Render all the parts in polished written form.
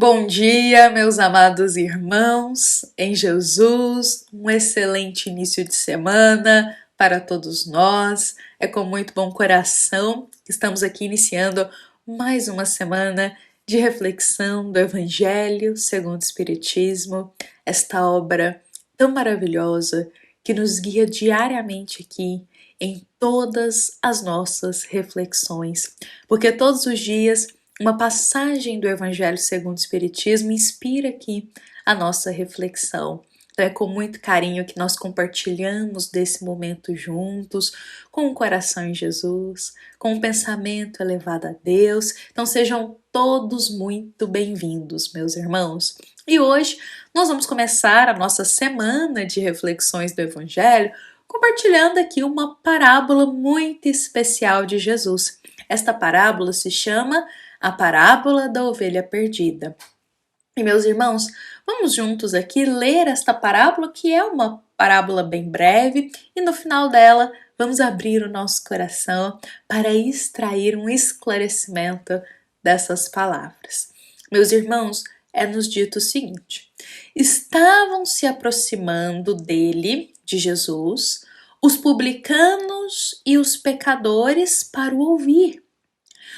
Bom dia, meus amados irmãos, em Jesus, um excelente início de semana para todos nós. É com muito bom coração que estamos aqui iniciando mais uma semana de reflexão do Evangelho segundo o Espiritismo, esta obra tão maravilhosa que nos guia diariamente aqui em todas as nossas reflexões, porque todos os dias uma passagem do Evangelho segundo o Espiritismo inspira aqui a nossa reflexão. Então é com muito carinho que nós compartilhamos desse momento juntos, com o coração em Jesus, com um pensamento elevado a Deus. Então sejam todos muito bem-vindos, meus irmãos. E hoje nós vamos começar a nossa semana de reflexões do Evangelho compartilhando aqui uma parábola muito especial de Jesus. Esta parábola se chama a parábola da ovelha perdida. E meus irmãos, vamos juntos aqui ler esta parábola, que é uma parábola bem breve, e no final dela vamos abrir o nosso coração para extrair um esclarecimento dessas palavras. Meus irmãos, é-nos dito o seguinte: estavam se aproximando dele, de Jesus, os publicanos e os pecadores para o ouvir.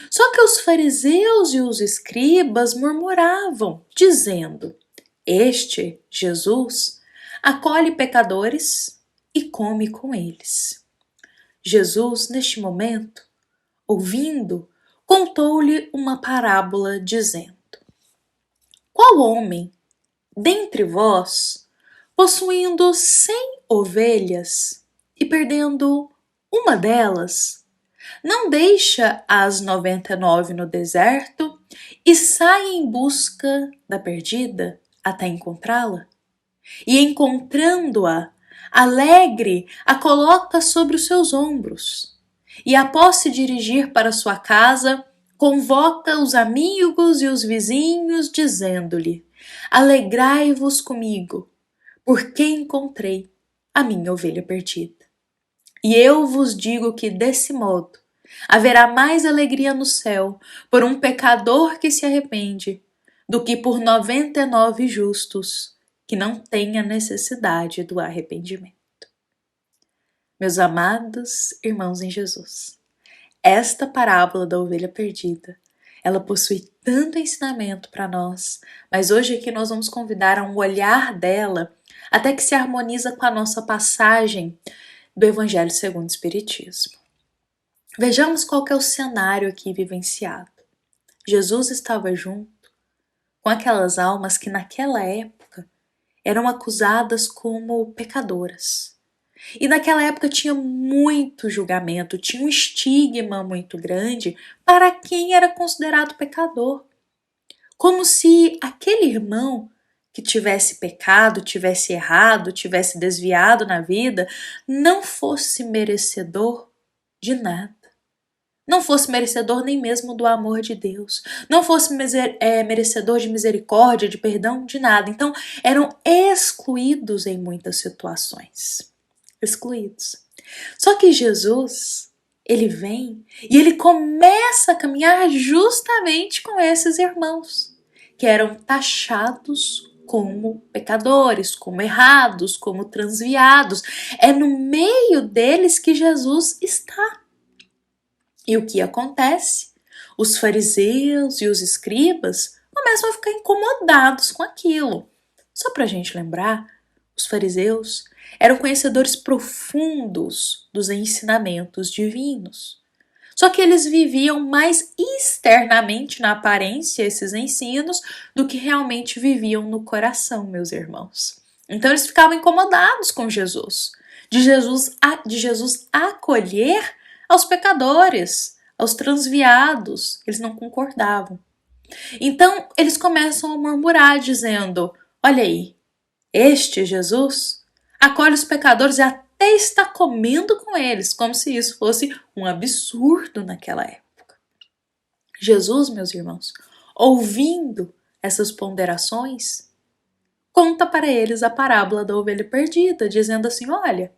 Só que os fariseus e os escribas murmuravam, dizendo: Este, Jesus, acolhe pecadores e come com eles. Jesus, neste momento, ouvindo, contou-lhe uma parábola, dizendo: Qual homem, dentre vós, possuindo 100 ovelhas e perdendo uma delas, não deixa as 99 no deserto e sai em busca da perdida até encontrá-la? E encontrando-a, alegre, a coloca sobre os seus ombros. E após se dirigir para sua casa, convoca os amigos e os vizinhos, dizendo-lhe: Alegrai-vos comigo, porque encontrei a minha ovelha perdida. E eu vos digo que desse modo haverá mais alegria no céu por um pecador que se arrepende do que por 99 justos que não têm a necessidade do arrependimento. Meus amados irmãos em Jesus, esta parábola da ovelha perdida, ela possui tanto ensinamento para nós, mas hoje aqui nós vamos convidar a um olhar dela até que se harmoniza com a nossa passagem do Evangelho segundo o Espiritismo. Vejamos qual que é o cenário aqui vivenciado. Jesus estava junto com aquelas almas que naquela época eram acusadas como pecadoras. E naquela época tinha muito julgamento, tinha um estigma muito grande para quem era considerado pecador. Como se aquele irmão que tivesse pecado, tivesse errado, tivesse desviado na vida, não fosse merecedor de nada. Não fosse merecedor nem mesmo do amor de Deus, não fosse merecedor de misericórdia, de perdão, de nada. Então, eram excluídos em muitas situações. Excluídos. Só que Jesus, ele vem e ele começa a caminhar justamente com esses irmãos, que eram taxados como pecadores, como errados, como transviados. É no meio deles que Jesus está. E o que acontece? Os fariseus e os escribas começam a ficar incomodados com aquilo. Só para a gente lembrar, os fariseus eram conhecedores profundos dos ensinamentos divinos. Só que eles viviam mais externamente na aparência esses ensinos do que realmente viviam no coração, meus irmãos. Então eles ficavam incomodados com Jesus, de Jesus acolher aos pecadores, aos transviados. Eles não concordavam. Então eles começam a murmurar, dizendo: olha aí, este Jesus acolhe os pecadores e até está comendo com eles, como se isso fosse um absurdo naquela época. Jesus, meus irmãos, ouvindo essas ponderações, conta para eles a parábola da ovelha perdida, dizendo assim: olha,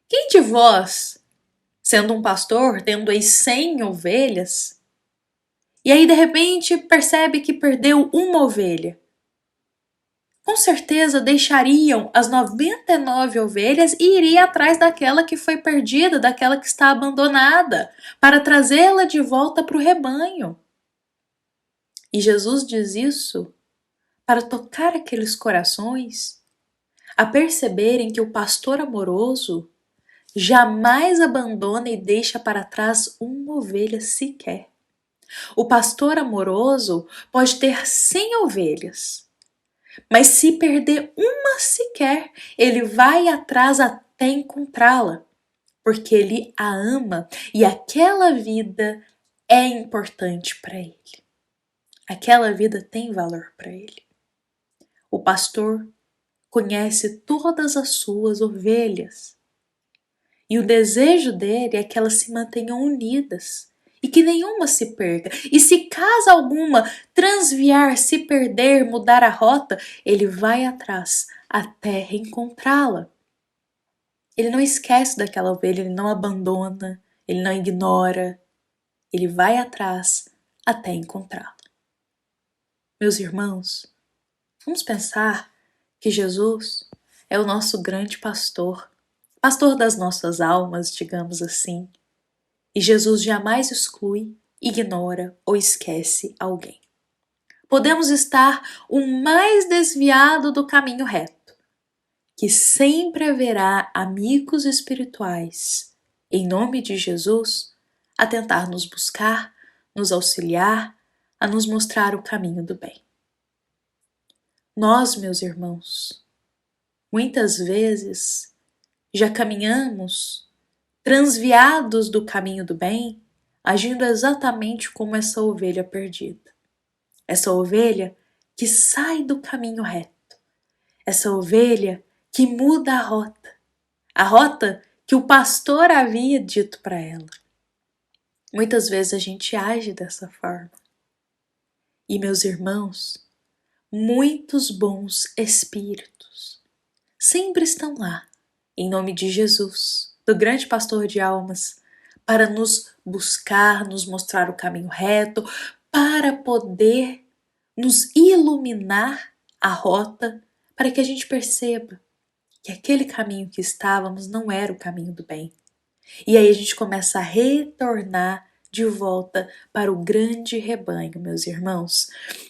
quem de vós, sendo um pastor, tendo aí 100 ovelhas, E aí de repente percebe que perdeu uma ovelha. Com certeza deixariam as 99 ovelhas e iria atrás daquela que foi perdida, daquela que está abandonada, para trazê-la de volta para o rebanho. E Jesus diz isso para tocar aqueles corações a perceberem que o pastor amoroso jamais abandona e deixa para trás uma ovelha sequer. O pastor amoroso pode ter 100 ovelhas, mas se perder uma sequer, ele vai atrás até encontrá-la, porque ele a ama e aquela vida é importante para ele. Aquela vida tem valor para ele. O pastor conhece todas as suas ovelhas e o desejo dele é que elas se mantenham unidas e que nenhuma se perca. E se caso alguma transviar, se perder, mudar a rota, ele vai atrás até reencontrá-la. Ele não esquece daquela ovelha, ele não abandona, ele não ignora, ele vai atrás até encontrá-la. Meus irmãos, vamos pensar que Jesus é o nosso grande pastor, pastor das nossas almas, digamos assim. E Jesus jamais exclui, ignora ou esquece alguém. Podemos estar o mais desviado do caminho reto, que sempre haverá amigos espirituais, em nome de Jesus, a tentar nos buscar, nos auxiliar, a nos mostrar o caminho do bem. Nós, meus irmãos, muitas vezes já caminhamos transviados do caminho do bem, agindo exatamente como essa ovelha perdida. Essa ovelha que sai do caminho reto. Essa ovelha que muda a rota que o pastor havia dito para ela. Muitas vezes a gente age dessa forma. E, meus irmãos, muitos bons espíritos sempre estão lá, em nome de Jesus, do grande pastor de almas, para nos buscar, nos mostrar o caminho reto, para poder nos iluminar a rota, para que a gente perceba que aquele caminho que estávamos não era o caminho do bem. E aí a gente começa a retornar de volta para o grande rebanho, meus irmãos.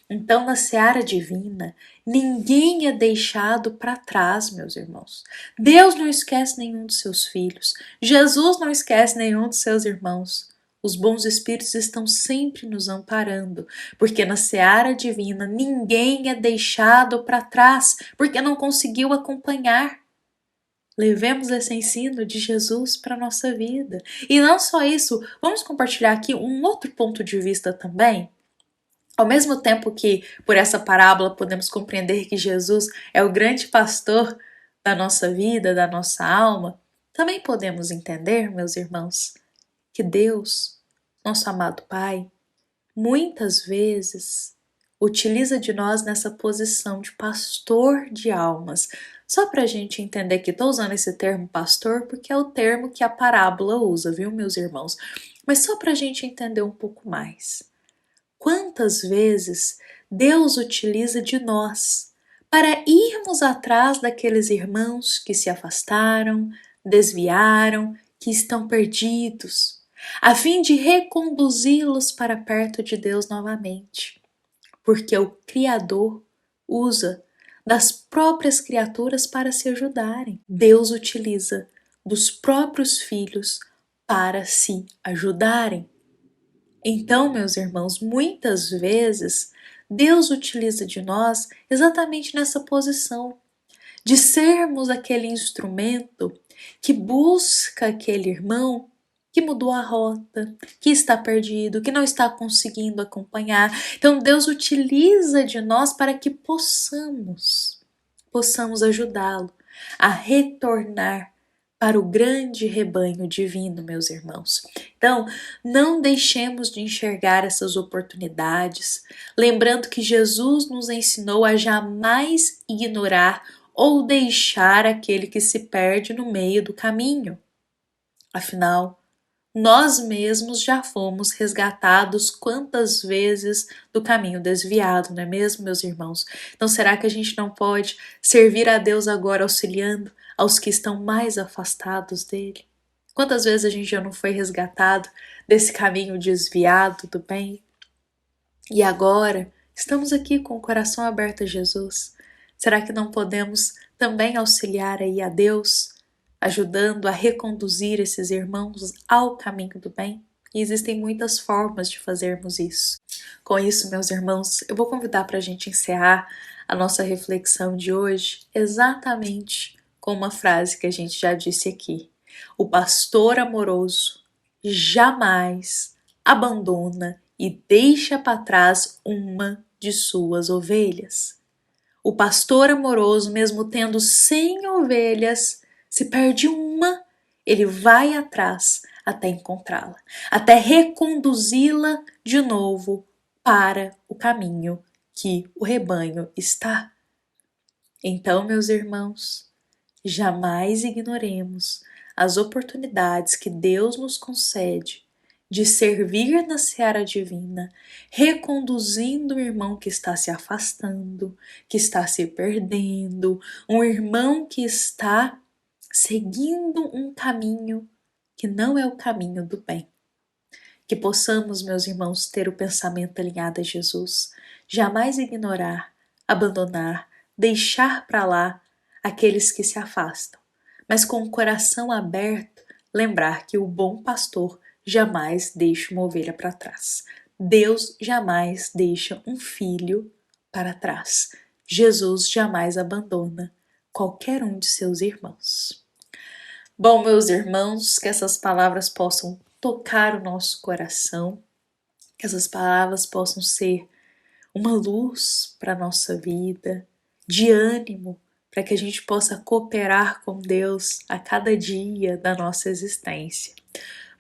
Então, na seara divina, ninguém é deixado para trás, meus irmãos. Deus não esquece nenhum dos seus filhos. Jesus não esquece nenhum dos seus irmãos. Os bons espíritos estão sempre nos amparando, porque na seara divina ninguém é deixado para trás, porque não conseguiu acompanhar. Levemos esse ensino de Jesus para a nossa vida. E não só isso, vamos compartilhar aqui um outro ponto de vista também. Ao mesmo tempo que, por essa parábola, podemos compreender que Jesus é o grande pastor da nossa vida, da nossa alma, também podemos entender, meus irmãos, que Deus, nosso amado Pai, muitas vezes utiliza de nós nessa posição de pastor de almas. Só para a gente entender que estou usando esse termo pastor porque é o termo que a parábola usa, viu, meus irmãos? Mas só para a gente entender um pouco mais. Quantas vezes Deus utiliza de nós para irmos atrás daqueles irmãos que se afastaram, desviaram, que estão perdidos, a fim de reconduzi-los para perto de Deus novamente. Porque o Criador usa das próprias criaturas para se ajudarem. Deus utiliza dos próprios filhos para se ajudarem. Então, meus irmãos, muitas vezes Deus utiliza de nós exatamente nessa posição, de sermos aquele instrumento que busca aquele irmão que mudou a rota, que está perdido, que não está conseguindo acompanhar. Então Deus utiliza de nós para que possamos ajudá-lo a retornar para o grande rebanho divino, meus irmãos. Então, não deixemos de enxergar essas oportunidades, lembrando que Jesus nos ensinou a jamais ignorar ou deixar aquele que se perde no meio do caminho. Afinal, Nós mesmos já fomos resgatados quantas vezes do caminho desviado, não é mesmo, meus irmãos? Então, será que a gente não pode servir a Deus agora auxiliando aos que estão mais afastados dele? Quantas vezes a gente já não foi resgatado desse caminho desviado do bem? E agora, estamos aqui com o coração aberto a Jesus. Será que não podemos também auxiliar aí a Deus, ajudando a reconduzir esses irmãos ao caminho do bem? E existem muitas formas de fazermos isso. Com isso, meus irmãos, eu vou convidar para a gente encerrar a nossa reflexão de hoje exatamente com uma frase que a gente já disse aqui. O pastor amoroso jamais abandona e deixa para trás uma de suas ovelhas. O pastor amoroso, mesmo tendo 100 ovelhas, se perde uma, ele vai atrás até encontrá-la, até reconduzi-la de novo para o caminho que o rebanho está. Então, meus irmãos, jamais ignoremos as oportunidades que Deus nos concede de servir na seara divina, reconduzindo o irmão que está se afastando, que está se perdendo, um irmão que está seguindo um caminho que não é o caminho do bem. Que possamos, meus irmãos, ter o pensamento alinhado a Jesus, jamais ignorar, abandonar, deixar para lá aqueles que se afastam, mas com o coração aberto, lembrar que o bom pastor jamais deixa uma ovelha para trás. Deus jamais deixa um filho para trás. Jesus jamais abandona qualquer um de seus irmãos. Bom, meus irmãos, que essas palavras possam tocar o nosso coração, que essas palavras possam ser uma luz para a nossa vida, de ânimo, para que a gente possa cooperar com Deus a cada dia da nossa existência.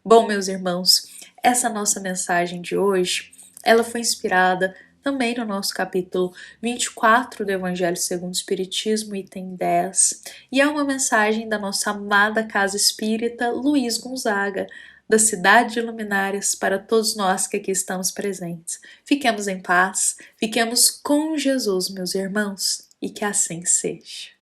Bom, meus irmãos, essa nossa mensagem de hoje, ela foi inspirada também no nosso capítulo 24 do Evangelho segundo o Espiritismo, item 10, e é uma mensagem da nossa amada Casa Espírita Luiz Gonzaga, da cidade de Luminárias, para todos nós que aqui estamos presentes. Fiquemos em paz, fiquemos com Jesus, meus irmãos, e que assim seja.